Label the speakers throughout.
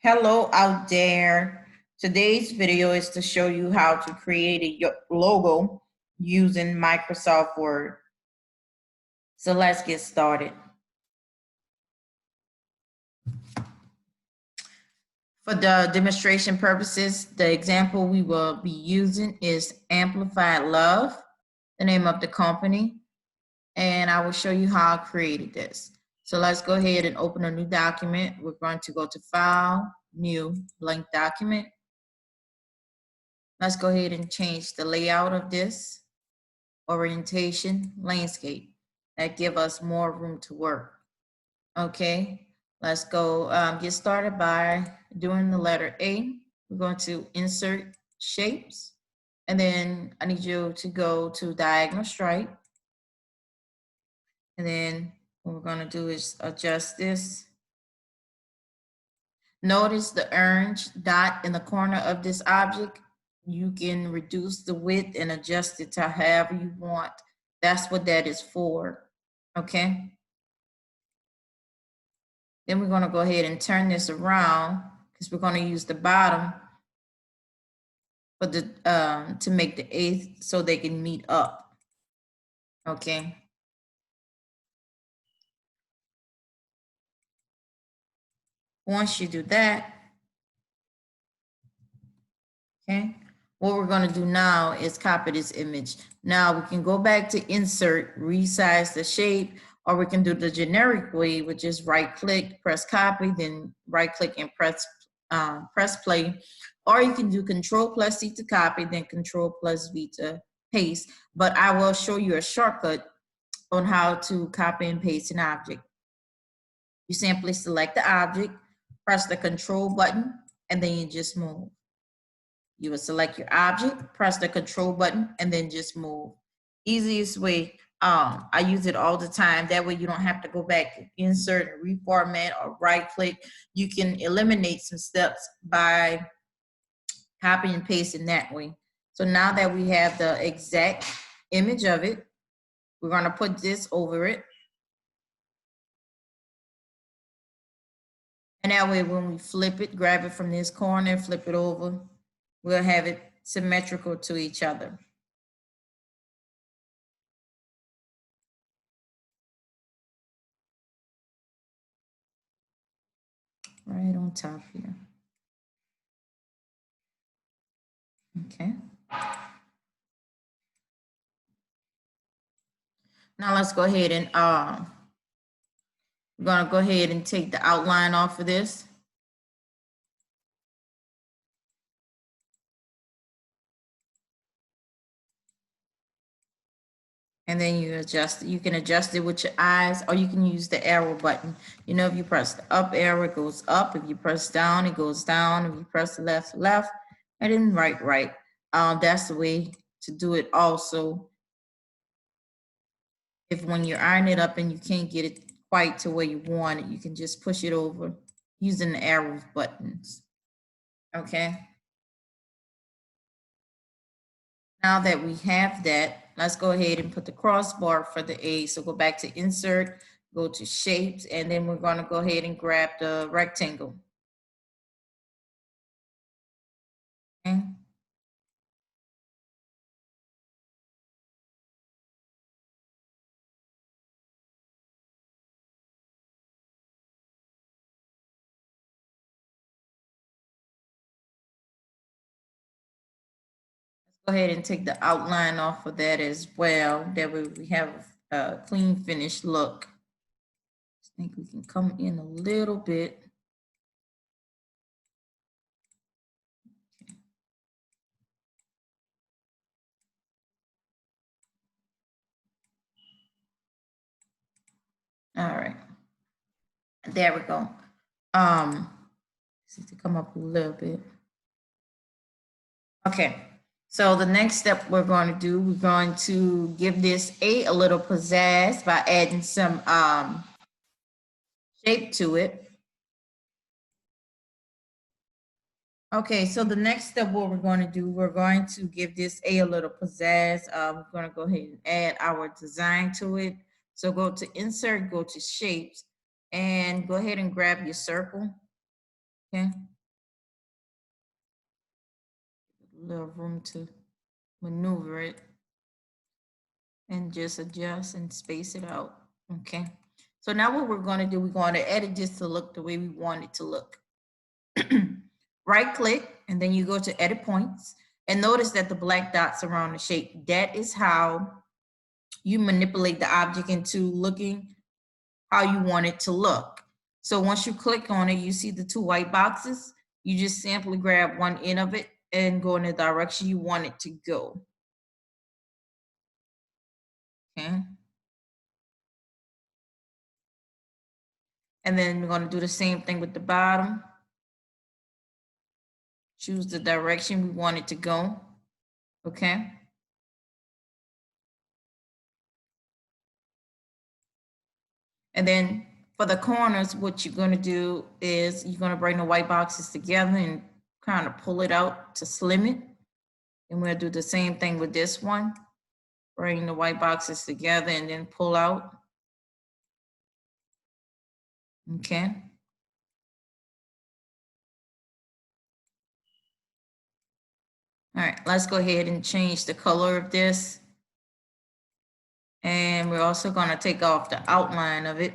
Speaker 1: Hello out there. Today's video is to show you how to create a logo using Microsoft Word. So let's get started. For the demonstration purposes, the example we will be using is Amplified Love, the name of the company, and I will show you how I created this. So let's go ahead and open a new document. We're going to go to File, New, Blank Document. Let's go ahead and change the layout of this. Orientation, landscape. That give us more room to work. Okay, let's go get started by doing the letter A. We're going to insert shapes. And then I need you to go to diagonal stripe. And then what we're going to do is adjust this. Notice the orange dot in the corner of this object. You can reduce the width and adjust it to however you want. That's what that is for, okay? Then we're gonna go ahead and turn this around because we're gonna use the bottom for the to make the A so they can meet up, okay? Once you do that, okay, what we're going to do now is copy this image. Now we can go back to insert, resize the shape, or we can do the generic way, which is right click, press copy, then right click and press play. Or you can do Control+C to copy, then Control+V to paste. But I will show you a shortcut on how to copy and paste an object. You simply select the object, press the Control button, and then you just move. You will select your object, press the Control button, and then just move. Easiest way, I use it all the time. That way you don't have to go back and insert and reformat or right click. You can eliminate some steps by copying and pasting that way. So now that we have the exact image of it, we're gonna put this over it. And that way when we flip it, grab it from this corner, flip it over, we'll have it symmetrical to each other. Right on top here. Okay. Now let's go ahead and we're gonna go ahead and take the outline off of this. And then you adjust it. You can adjust it with your eyes, or you can use the arrow button. You know, if you press the up arrow, it goes up. If you press down, it goes down. If you press left, left, and then right, right. That's the way to do it also. If when you iron it up and you can't get it quite to where you want it, you can just push it over using the arrow buttons, okay? Now that we have that, let's go ahead and put the crossbar for the A. So go back to insert, go to shapes, and then we're gonna go ahead and grab the rectangle. Okay. Go ahead and take the outline off of that as well. That way we have a clean finished look. I think we can come in a little bit. All right, there we go. See to come up a little bit. Okay. So the next step we're going to do, we're going to give this a little pizzazz by adding some shape to it. Okay, so the next step, what we're going to do, we're going to give this a little pizzazz. We're going to go ahead and add our design to it. So go to insert, go to shapes, and go ahead and grab your circle. Okay, little room to maneuver it and just adjust and space it out. Okay. So now what we're going to do, we're going to edit this to look the way we want it to look. Right click, and then you go to edit points, and notice that the black dots around the shape. That is how you manipulate the object into looking how you want it to look. So once you click on it, you see the two white boxes. You just simply grab one end of it and go in the direction you want it to go. Okay. And then we're going to do the same thing with the bottom. Choose the direction we want it to go. Okay. And then for the corners, what you're going to do is you're going to bring the white boxes together and kind of pull it out to slim it. And we'll do the same thing with this one. Bring the white boxes together and then pull out. Okay. All right, let's go ahead and change the color of this. And we're also going to take off the outline of it.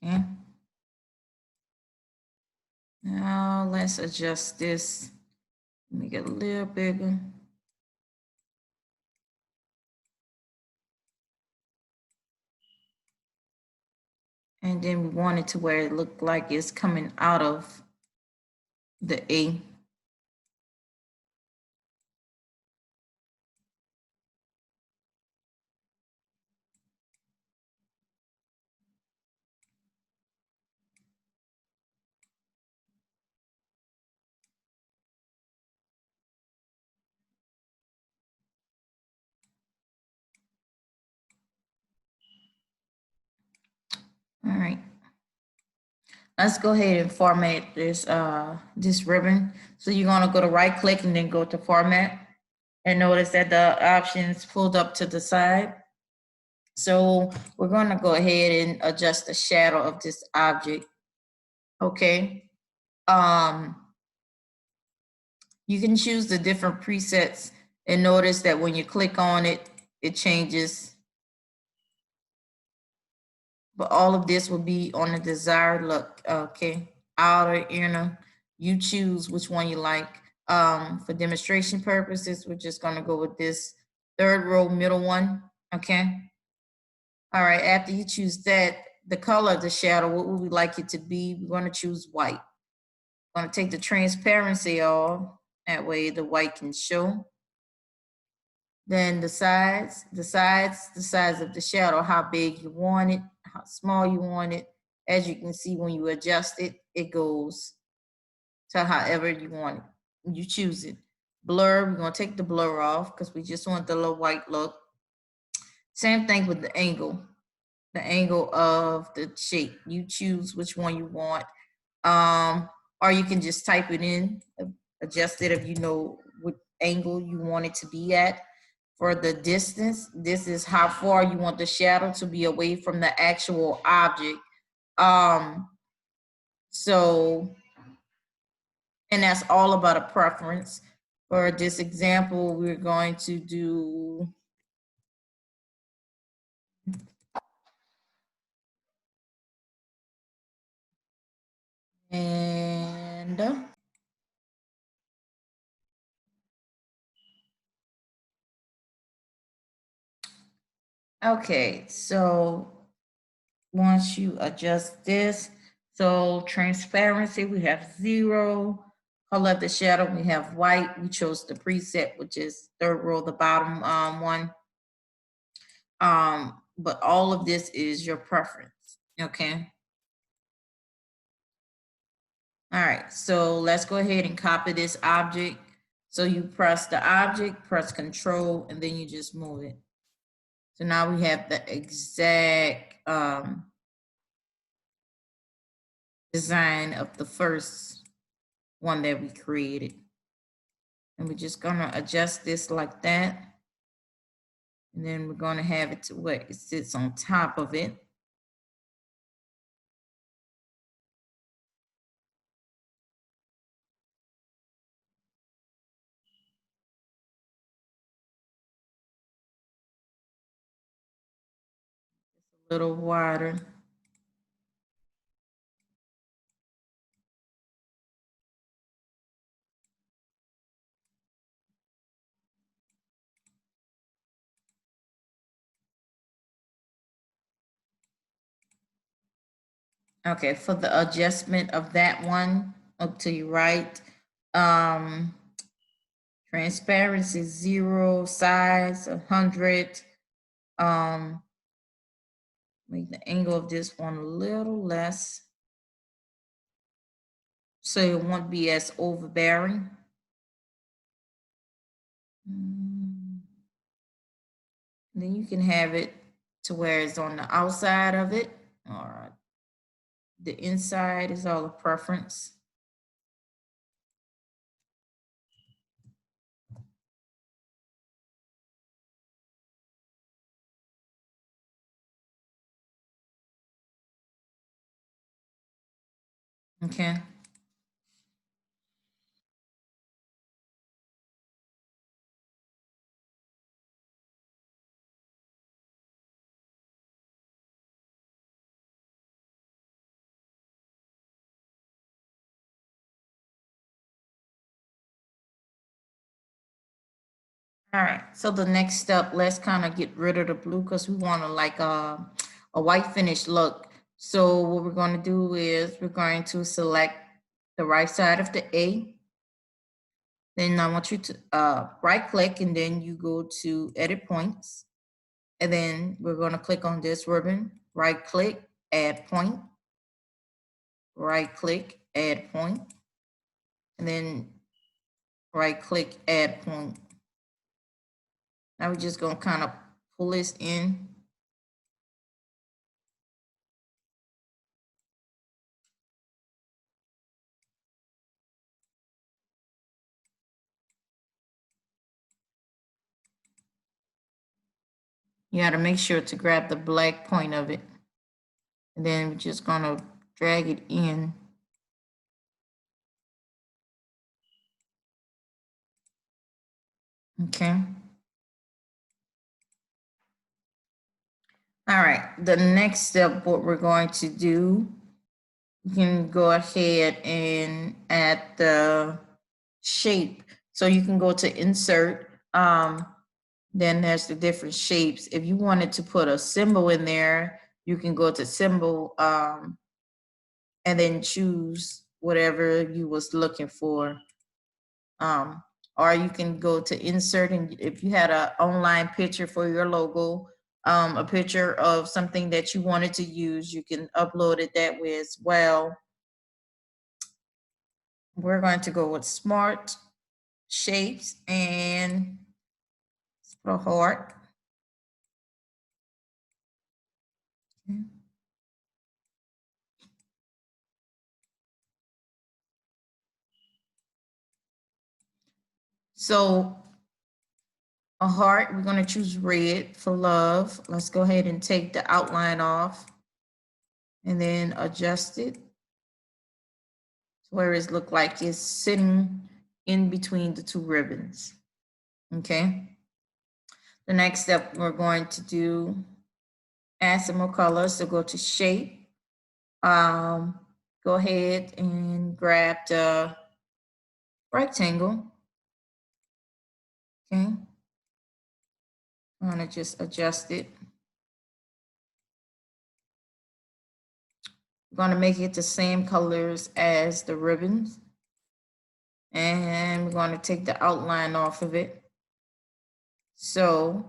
Speaker 1: Okay. Now let's adjust this, make it a little bigger. And then we want it to where it looked like it's coming out of the A. All right. Let's go ahead and format this this ribbon. So you're gonna go to right click and then go to format. And notice that the options pulled up to the side. So we're gonna go ahead and adjust the shadow of this object. Okay. You can choose the different presets and notice that when you click on it, it changes. But all of this will be on the desired look. Okay. Outer, inner, you choose which one you like. For demonstration purposes, we're just gonna go with this third row middle one. Okay. All right, after you choose that, the color of the shadow, what would we like it to be? We're gonna choose white. I'm gonna take the transparency off, that way the white can show. Then the size of the shadow, how big you want it, how small you want it. As you can see, when you adjust it, it goes to however you want it. You choose it. Blur, we're gonna take the blur off because we just want the little white look. Same thing with the angle of the shape. You choose which one you want. Or you can just type it in, adjust it if you know what angle you want it to be at. For the distance, this is how far you want the shadow to be away from the actual object. So, and that's all about a preference. For this example, we're going to do and okay, so once you adjust this, so transparency, we have 0. Color of the shadow, we have white. We chose the preset, which is third row, the bottom one. But all of this is your preference, okay? All right, so let's go ahead and copy this object. So you press the object, press Control, and then you just move it. So now we have the exact design of the first one that we created. And we're just gonna adjust this like that. And then we're gonna have it to where it sits on top of it. A little wider. Okay, for the adjustment of that one, up to your right, transparency 0, size 100. Make the angle of this one a little less, so it won't be as overbearing. Then you can have it to where it's on the outside of it. All right. The inside is all a preference. Okay. All right, so the next step, let's kind of get rid of the blue because we want to like a white finish look. So what we're going to do is we're going to select the right side of the A. Then I want you to right click and then you go to edit points. And then we're going to click on this ribbon, right click, add point, right click, add point, and then right click, add point. Now we're just going to kind of pull this in. You got to make sure to grab the black point of it. And then we're just going to drag it in. Okay. All right. The next step, what we're going to do, you can go ahead and add the shape. So you can go to insert. Then there's the different shapes. If you wanted to put a symbol in there, you can go to symbol and then choose whatever you was looking for. Or you can go to insert, and if you had an online picture for your logo, a picture of something that you wanted to use, you can upload it that way as well. We're going to go with smart shapes and put a heart. Okay. So a heart, we're going to choose red for love. Let's go ahead and take the outline off and then adjust it to where it looks like it's sitting in between the two ribbons. Okay. The next step we're going to do, add some more colors. So go to shape. Go ahead and grab the rectangle. Okay. I'm going to just adjust it. We're going to make it the same colors as the ribbons. And we're going to take the outline off of it. So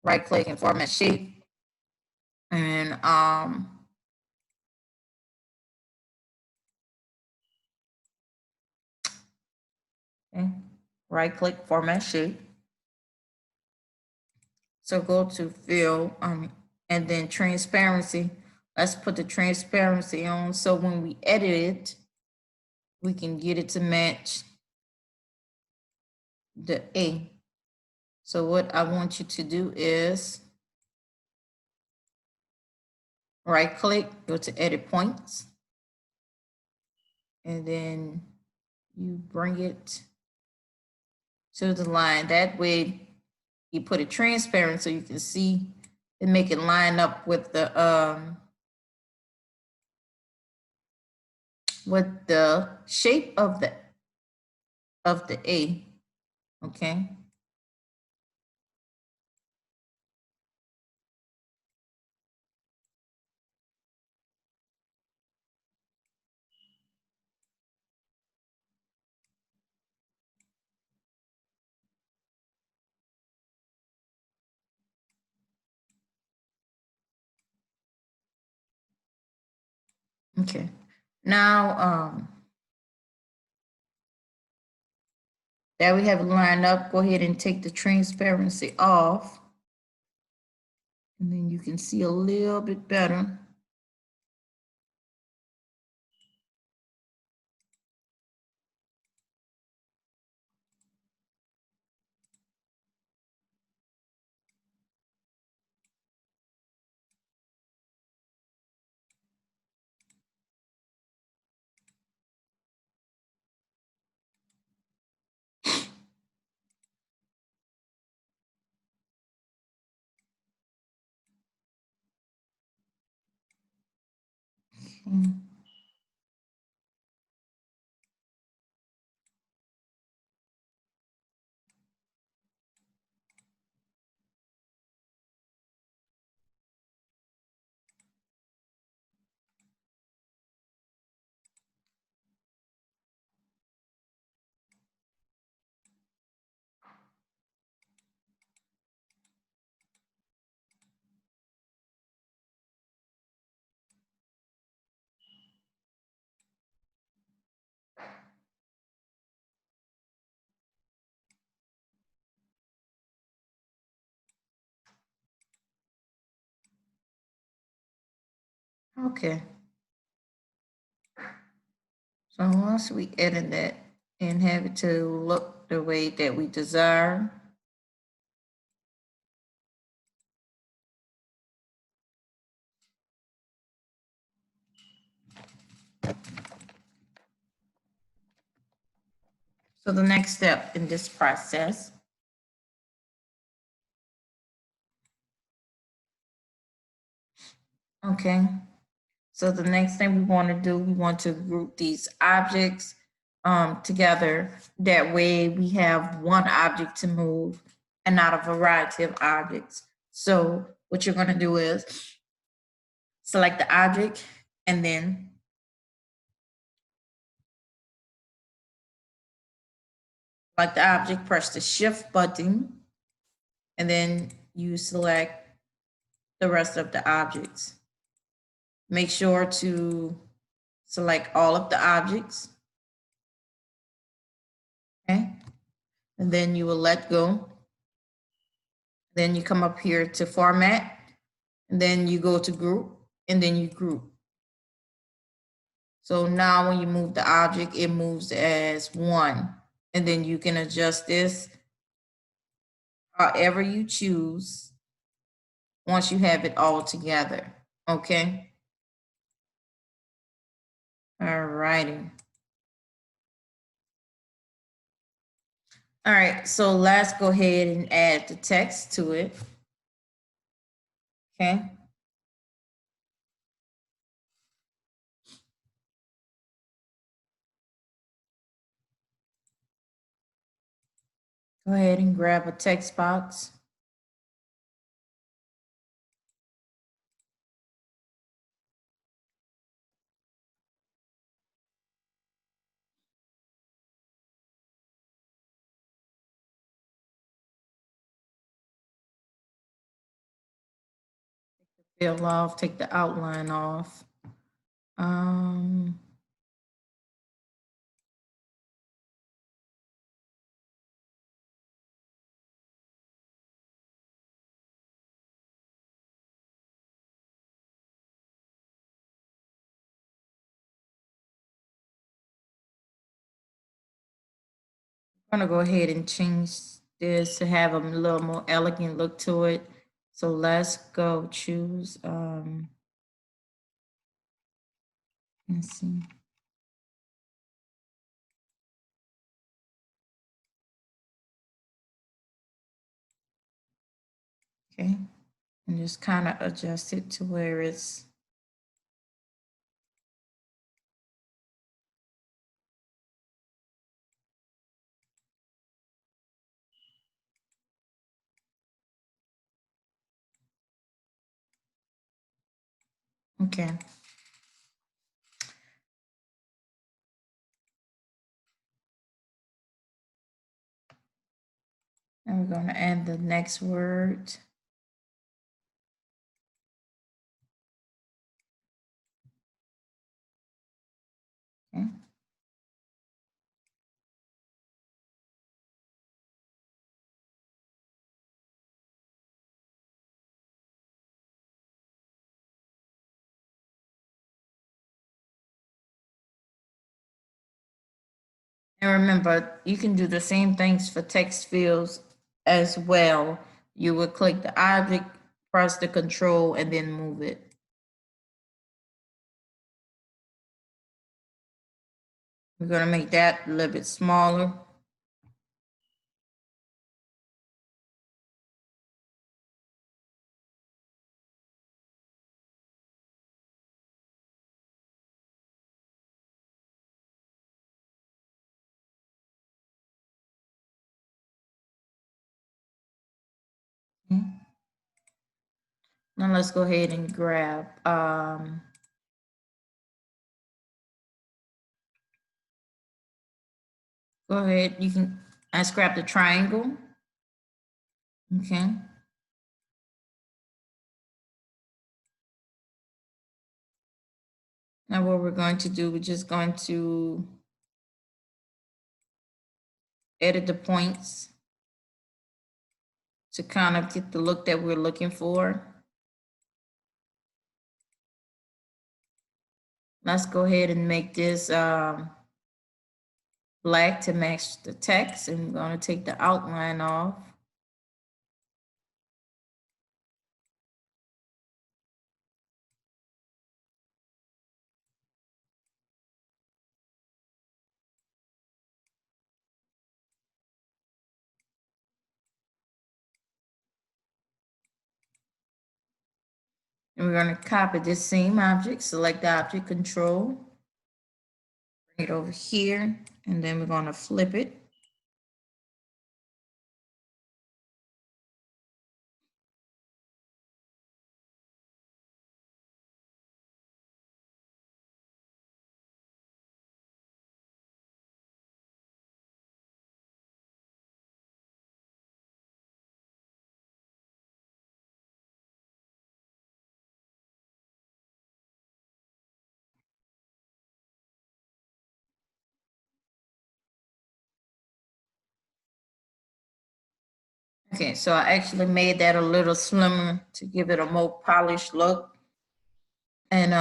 Speaker 1: right click and format shape. And okay, right click, format shape. So go to fill and then transparency. Let's put the transparency on so when we edit it, we can get it to match the A. So what I want you to do is right click, go to edit points, and then you bring it to the line. That way you put it transparent so you can see and make it line up with the shape of the A. Okay. Okay. Now that we have it lined up, go ahead and take the transparency off. And then you can see a little bit better. Okay. So once we edit that and have it to look the way that we desire, so the next step in this process, okay, so the next thing we want to do, we want to group these objects together. That way we have one object to move and not a variety of objects. So what you're going to do is select the object and then like the object, press the shift button, and then you select the rest of the objects. Make sure to select all of the objects. Okay. And then you will let go. Then you come up here to format, and then you go to group, and then you group. So now when you move the object, it moves as one. And then you can adjust this however you choose once you have it all together. Okay. All righty. All right, so let's go ahead and add the text to it. Okay. Go ahead and grab a text box. Fill off, take the outline off. I'm gonna go ahead and change this to have a little more elegant look to it. So let's go choose, let's see. Okay, And just kind of adjust it to where it's okay. And we're going to add the next word. Okay. And remember, you can do the same things for text fields as well. You would click the object, press the control, and then move it. We're going to make that a little bit smaller. Now let's go ahead and grab go ahead, you can grab the triangle. Okay. Now what we're going to do, we're just going to edit the points to kind of get the look that we're looking for. Let's go ahead and make this black to match the text, and we're going to take the outline off. And we're going to copy this same object, select the object, control, bring it over here, and then we're going to flip it. Okay, so I actually made that a little slimmer to give it a more polished look. And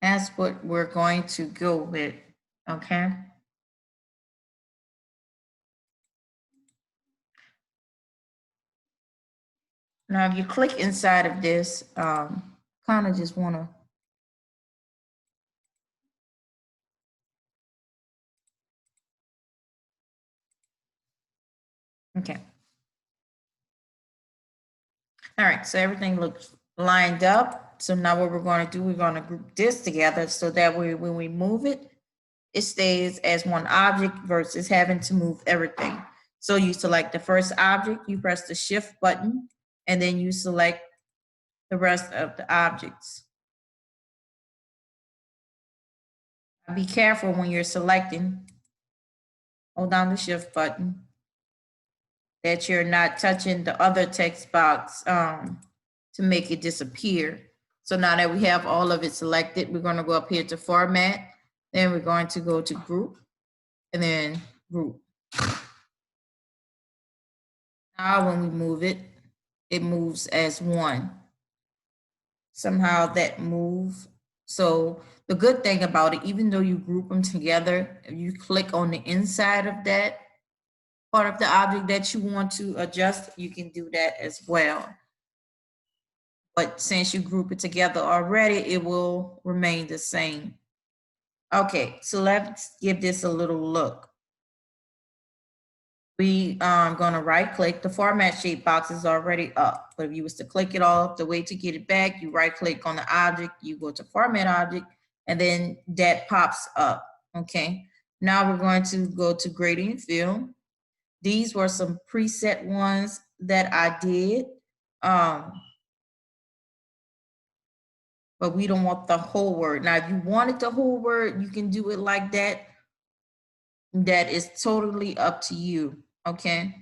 Speaker 1: that's what we're going to go with, okay? Now, if you click inside of this, kind of just want to okay. All right, so everything looks lined up. So now what we're going to do, we're going to group this together so that way when we move it, it stays as one object versus having to move everything. So you select the first object, you press the shift button, and then you select the rest of the objects. Be careful when you're selecting. Hold down the shift button, that you're not touching the other text box to make it disappear. So now that we have all of it selected, we're going to go up here to format. Then we're going to go to group and then group. Now when we move it, it moves as one. Somehow that move. So the good thing about it, even though you group them together, if you click on the inside of that part of the object that you want to adjust, you can do that as well. But since you group it together already, it will remain the same. Okay, so let's give this a little look. we gonna right click. The format shape box is already up, but if you was to click it off, the way to get it back, you right click on the object, you go to format object, and then that pops up. Okay, now we're going to go to gradient fill. These were some preset ones that I did, but we don't want the whole word. Now if you wanted the whole word, you can do it like that. That is totally up to you. Okay.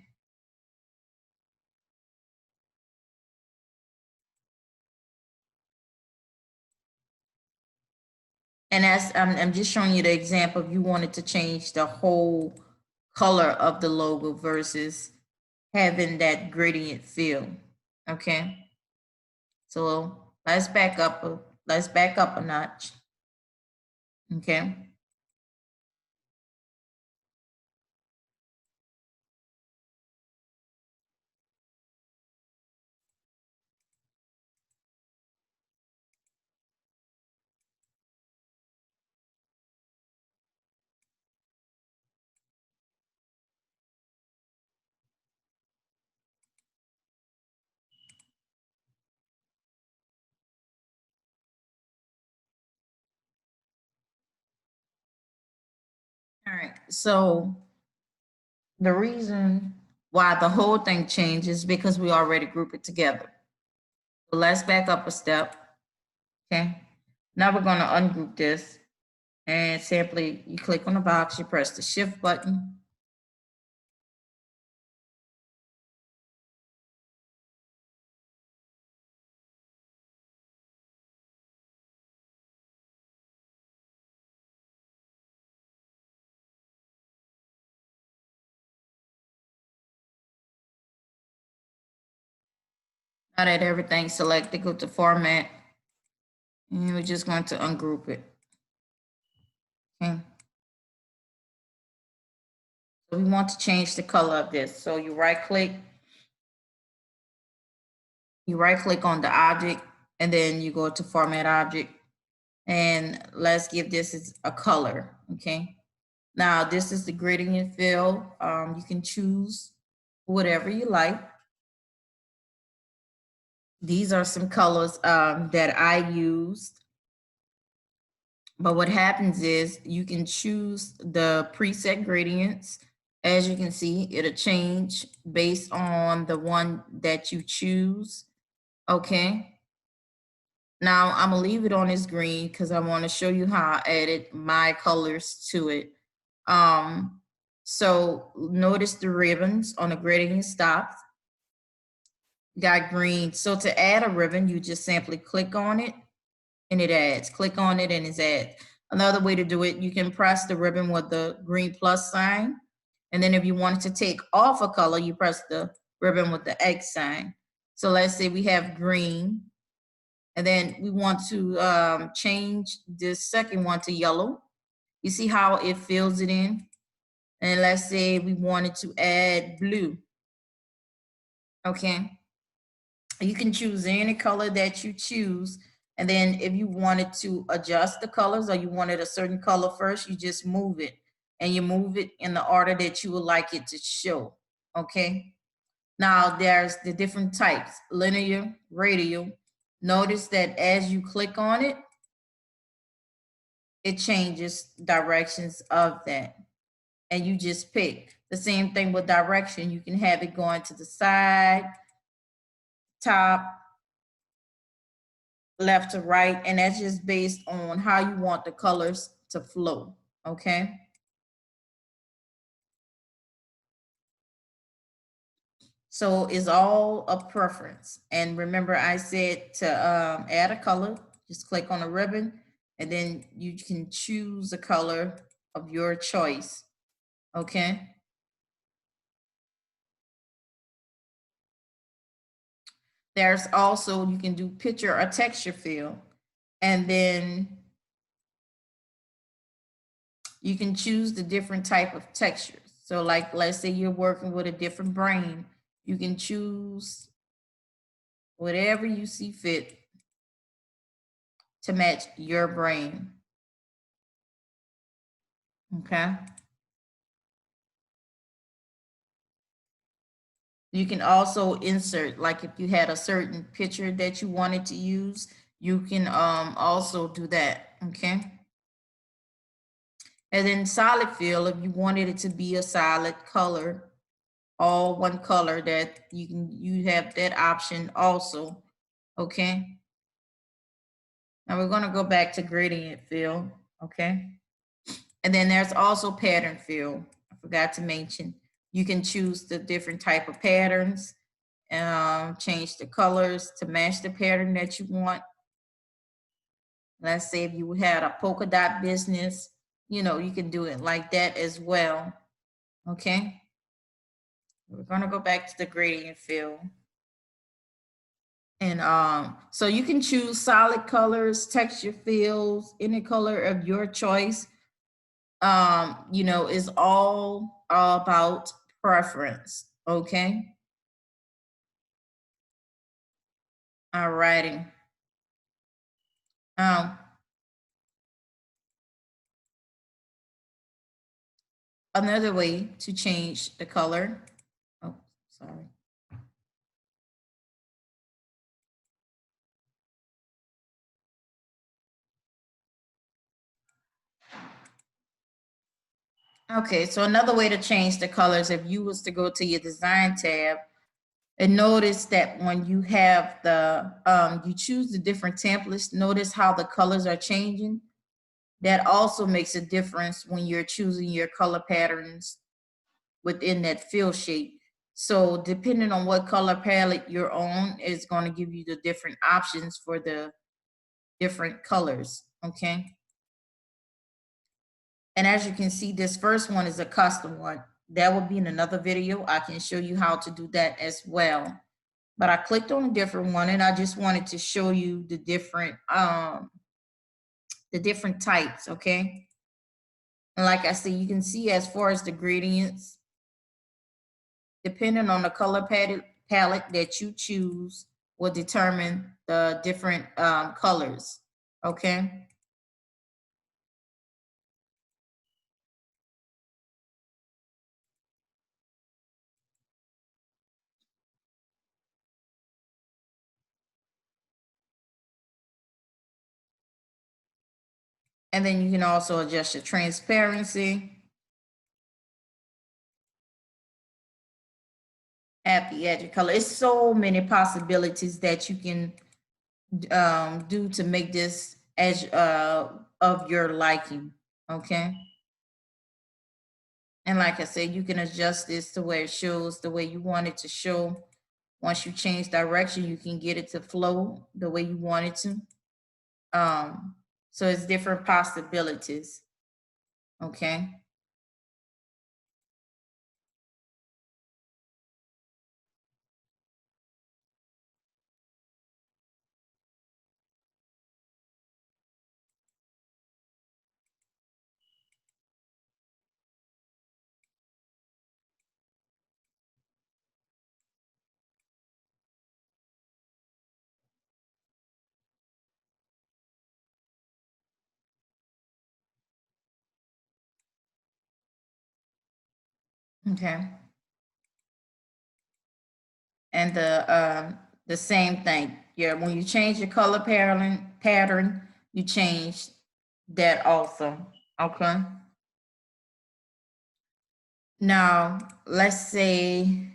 Speaker 1: And as I'm just showing you the example, if you wanted to change the whole color of the logo versus having that gradient fill. Okay. So let's back up. Let's back up a notch. Okay. All right. So the reason why the whole thing changes because we already group it together. So let's back up a step. Okay. Now we're going to ungroup this and simply you click on the box, you press the shift button. Now that everything's selected, go to format, and we're just going to ungroup it. Okay. So we want to change the color of this. So you right click on the object, and then you go to format object, and let's give this a color. Okay. Now this is the gradient fill. You can choose whatever you like. These are some colors that I used. But what happens is you can choose the preset gradients. As you can see, it'll change based on the one that you choose. Okay. Now I'm gonna leave it on this green because I want to show you how I added my colors to it. So notice the ribbons on the gradient stops. Got green. So to add a ribbon, you just simply click on it and it adds. Click on it and it adds. Another way to do it, you can press the ribbon with the green plus sign. And then if you wanted to take off a color, you press the ribbon with the X sign. So let's say we have green. And then we want to change this second one to yellow. You see how it fills it in? And let's say we wanted to add blue. Okay. You can choose any color that you choose. And then if you wanted to adjust the colors or you wanted a certain color first, you just move it. And you move it in the order that you would like it to show. Okay. Now there's the different types, linear, radial. Notice that as you click on it, it changes directions of that. And you just pick. The same thing with direction. You can have it going to the side, top, left to right, and that's just based on how you want the colors to flow. Okay. So it's all a preference. And remember, I said to add a color, just click on the ribbon, and then you can choose a color of your choice. Okay. There's also, you can do picture or texture fill, and then you can choose the different type of textures. So like, let's say you're working with a different brain, you can choose whatever you see fit to match your brain. Okay. You can also insert, like if you had a certain picture that you wanted to use, you can also do that, okay? And then solid fill, if you wanted it to be a solid color, all one color, that you have that option also, okay? Now we're gonna go back to gradient fill, okay? And then there's also pattern fill. I forgot to mention, you can choose the different type of patterns, change the colors to match the pattern that you want. Let's say if you had a polka dot business, you know, you can do it like that as well, okay? We're gonna go back to the gradient fill. And so you can choose solid colors, texture fills, any color of your choice. You know, is all about preference, okay? All righty. Um, Another way to change the color. Oh, sorry. Okay, so another way to change the colors, if you was to go to your design tab and notice that when you have the, you choose the different templates, notice how the colors are changing. That also makes a difference when you're choosing your color patterns within that fill shape. So depending on what color palette you're on, is going to give you the different options for the different colors, okay? And as you can see, this first one is a custom one. That will be in another video. I can show you how to do that as well. But I clicked on a different one, and I just wanted to show you the different types, okay? And like I said, you can see as far as the gradients, depending on the color palette that you choose will determine the different colors, okay? And then you can also adjust your transparency at the edge of color. It's so many possibilities that you can do to make this edge of your liking, okay? And like I said, you can adjust this to where it shows the way you want it to show. Once you change direction, you can get it to flow the way you want it to. So it's different possibilities, okay? Okay. And the same thing. Yeah, when you change your color pattern, you change that also. Okay. Now, let's say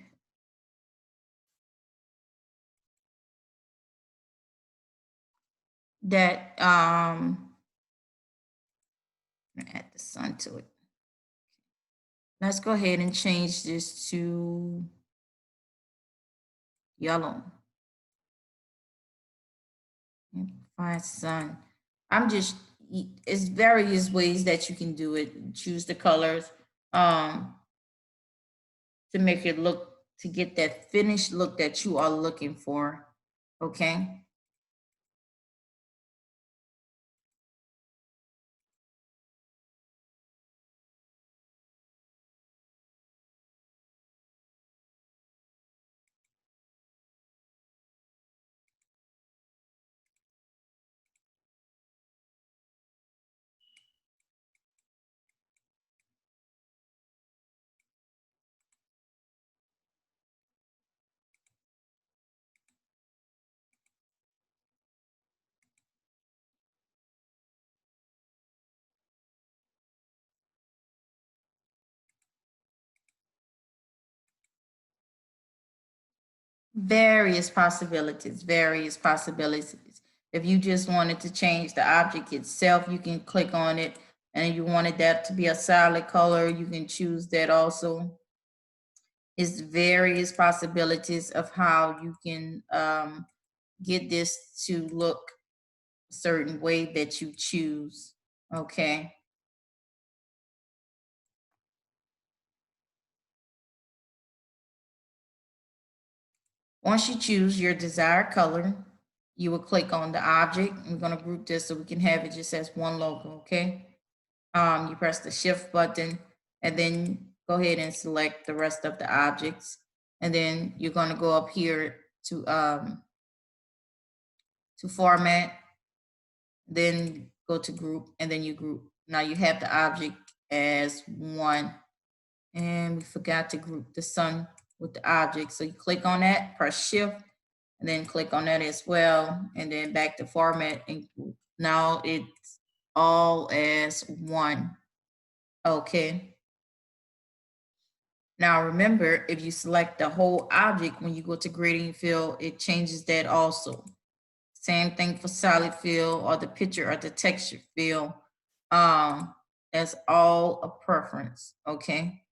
Speaker 1: that add the sun to it. Let's go ahead and change this to yellow. Find sun. I'm just, it's various ways that you can do it. Choose the colors to make it look, to get that finished look that you are looking for. Okay. Various possibilities, various possibilities. If you just wanted to change the object itself, you can click on it, and you wanted that to be a solid color, you can choose that also. It's various possibilities of how you can get this to look a certain way that you choose, okay? Once you choose your desired color, you will click on the object. I'm going to group this so we can have it just as one logo, okay? You press the shift button and then go ahead and select the rest of the objects. And then you're going to go up here to format, then go to group, and then you group. Now you have the object as one. And we forgot to group the sun with the object. So you click on that, press shift, and then click on that as well, and then back to format, and now it's all as one. Okay. Now remember, if you select the whole object, when you go to gradient fill, it changes that also. Same thing for solid fill or the picture or the texture fill. That's all a preference, okay?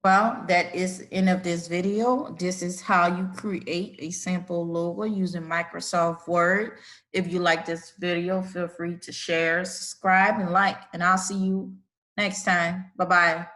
Speaker 1: Well, that is the end of this video. This is how you create a simple logo using Microsoft Word. If you like this video, feel free to share, subscribe, and like, and I'll see you next time. Bye-bye.